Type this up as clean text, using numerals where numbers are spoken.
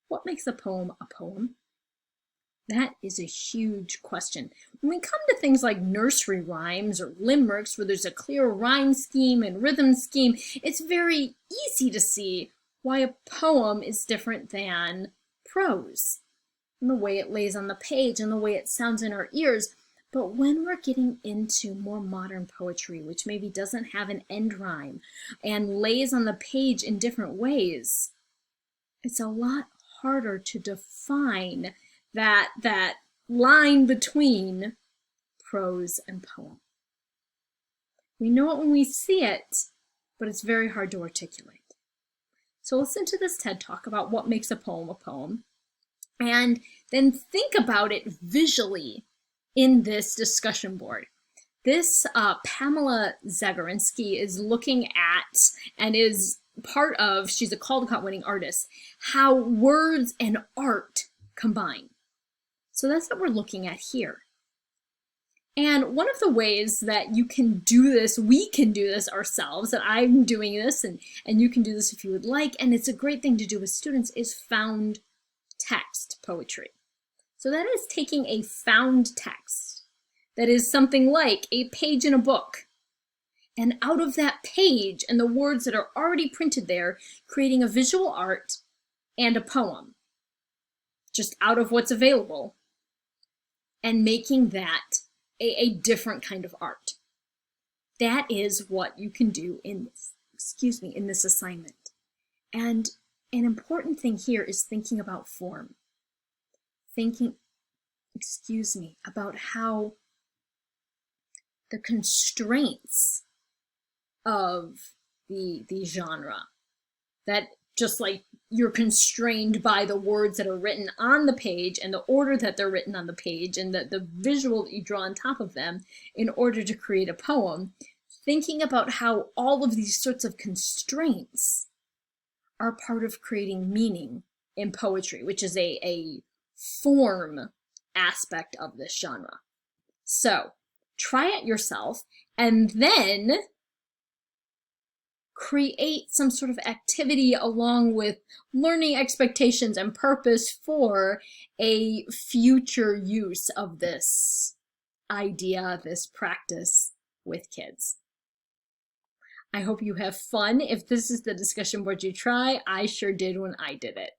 What makes a poem a poem? That is a huge question. When we come to things like nursery rhymes or limericks, where there's a clear rhyme scheme and rhythm scheme, it's very easy to see why a poem is different than prose, and the way it lays on the page and the way it sounds in our ears. But when we're getting into more modern poetry, which maybe doesn't have an end rhyme and lays on the page in different ways, it's a lot harder to define that line between prose and poem. We know it when we see it, but it's very hard to articulate. So listen to this TED Talk about what makes a poem, and then think about it visually in this discussion board. This Pamela Zagorinsky is looking at, and is part of, she's a Caldecott winning artist, how words and art combine. So that's what we're looking at here. And one of the ways that you can do this, we can do this ourselves, and I'm doing this, and you can do this if you would like, and it's a great thing to do with students, is found text poetry. So that is taking a found text, that is something like a page in a book, and out of that page and the words that are already printed there, creating a visual art and a poem, just out of what's available, and making that a different kind of art. That is what you can do in this, in this assignment. And an important thing here is thinking about form. Thinking, about how the constraints of the genre, that just like you're constrained by the words that are written on the page and the order that they're written on the page and the visual that you draw on top of them in order to create a poem, thinking about how all of these sorts of constraints are part of creating meaning in poetry, which is a form aspect of this genre. So try it yourself, and then create some sort of activity along with learning expectations and purpose for a future use of this idea, this practice with kids. I hope you have fun. If this is the discussion board you try, I sure did when I did it.